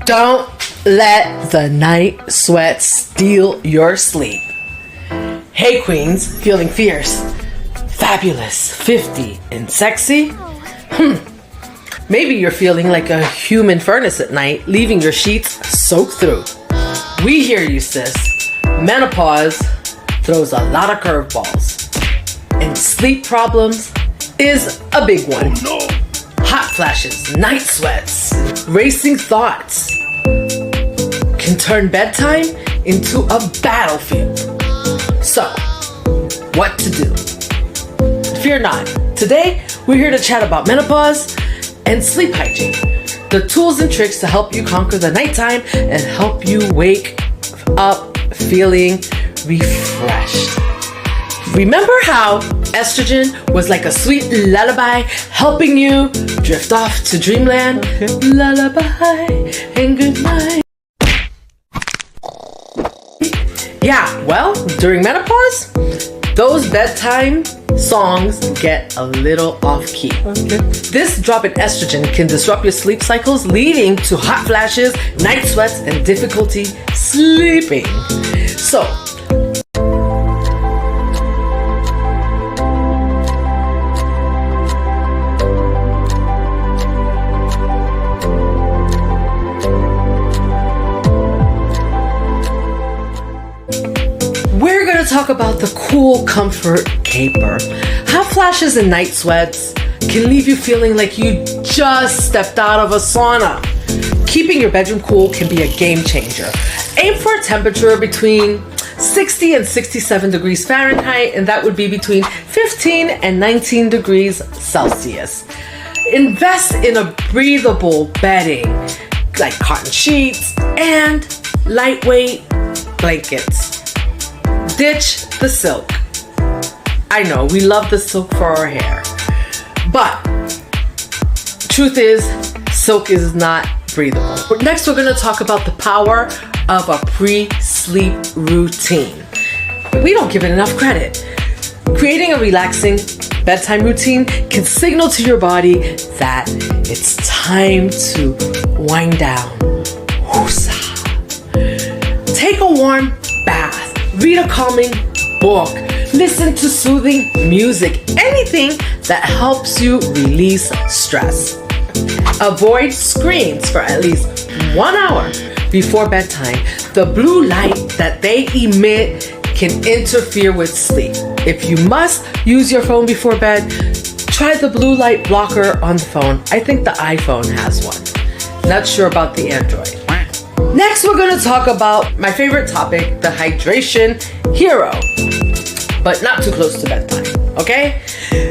Don't let the night sweat steal your sleep. Hey queens, feeling fierce, fabulous, 50, and sexy? Maybe you're feeling like a human furnace at night, leaving your sheets soaked through. We hear you, sis. Menopause throws a lot of curveballs. And sleep problems is a big one. Oh, no. Hot flashes, night sweats, racing thoughts can turn bedtime into a battlefield. So, what to do? Fear not. Today, we're here to chat about menopause and sleep hygiene. The tools and tricks to help you conquer the nighttime and help you wake up feeling refreshed. Remember how estrogen was like a sweet lullaby helping you drift off to dreamland? Lullaby and good night. Yeah, well, during menopause, those bedtime songs get a little off key. This drop in estrogen can disrupt your sleep cycles, leading to hot flashes, night sweats, and difficulty sleeping. So, we're going to talk about the Cool Comfort Caper. Hot flashes and night sweats can leave you feeling like you just stepped out of a sauna. Keeping your bedroom cool can be a game changer. Aim for a temperature between 60 and 67 degrees Fahrenheit, and that would be between 15 and 19 degrees Celsius. Invest in a breathable bedding like cotton sheets and lightweight blankets. Ditch the silk. I know, we love the silk for our hair. But, truth is, silk is not breathable. Next, we're going to talk about the power of a pre-sleep routine. We don't give it enough credit. Creating a relaxing bedtime routine can signal to your body that it's time to wind down. Woosah. Take a warm bath. Read a calming book, listen to soothing music, anything that helps you release stress. Avoid screens for at least 1 hour before bedtime. The blue light that they emit can interfere with sleep. If you must use your phone before bed, try the blue light blocker on the phone. I think the iPhone has one. Not sure about the Android. Next, we're going to talk about my favorite topic, the hydration hero, but not too close to bedtime, okay?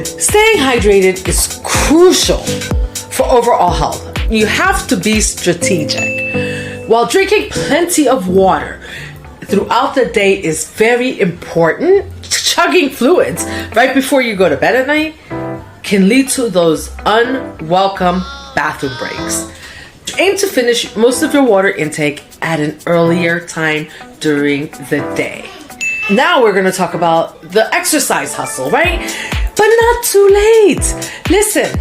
Staying hydrated is crucial for overall health. You have to be strategic. While drinking plenty of water throughout the day is very important, chugging fluids right before you go to bed at night can lead to those unwelcome bathroom breaks. Aim to finish most of your water intake at an earlier time during the day. Now we're going to talk about the exercise hustle, right? But not too late. Listen,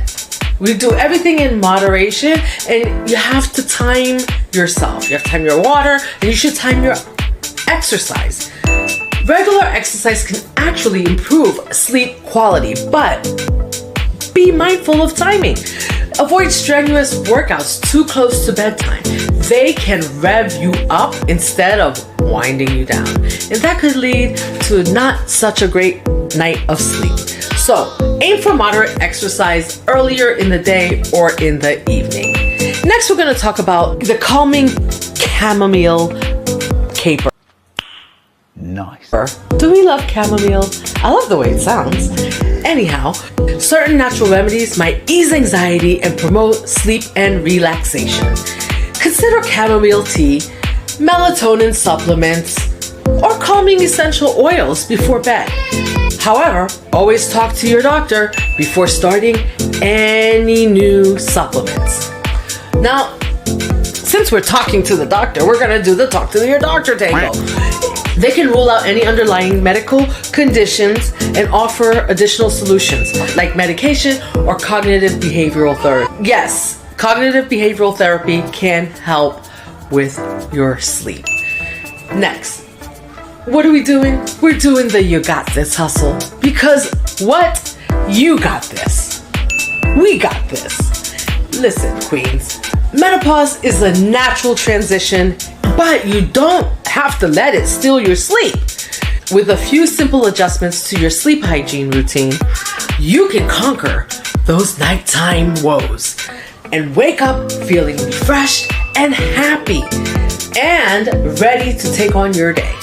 we do everything in moderation, and you have to time yourself. You have to time your water, and you should time your exercise. Regular exercise can actually improve sleep quality, but be mindful of timing. Avoid strenuous workouts too close to bedtime. They can rev you up instead of winding you down. And that could lead to not such a great night of sleep. So aim for moderate exercise earlier in the day or in the evening. Next, we're going to talk about the calming chamomile caper. Nice. Do we love chamomile? I love the way it sounds. Anyhow, certain natural remedies might ease anxiety and promote sleep and relaxation. Consider chamomile tea, melatonin supplements, or calming essential oils before bed. However, always talk to your doctor before starting any new supplements. Now, since we're talking to the doctor, we're gonna do the talk to your doctor tango. They can rule out any underlying medical conditions and offer additional solutions like medication or cognitive behavioral therapy. Yes, cognitive behavioral therapy can help with your sleep. Next, what are we doing? We're doing the You Got This hustle. Because what? You got this. We got this. Listen, queens, menopause is a natural transition, but you don't have to let it steal your sleep. With a few simple adjustments to your sleep hygiene routine, you can conquer those nighttime woes and wake up feeling refreshed and happy and ready to take on your day.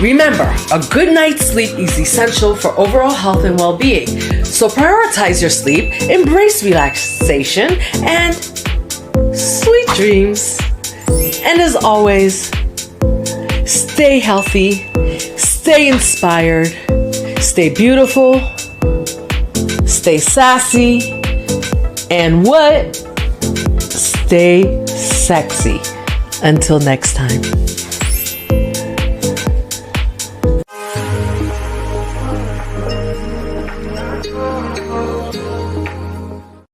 Remember, a good night's sleep is essential for overall health and well-being. So prioritize your sleep, embrace relaxation, and sweet dreams. And as always, stay healthy, stay inspired, stay beautiful, stay sassy, and what? Stay sexy. Until next time.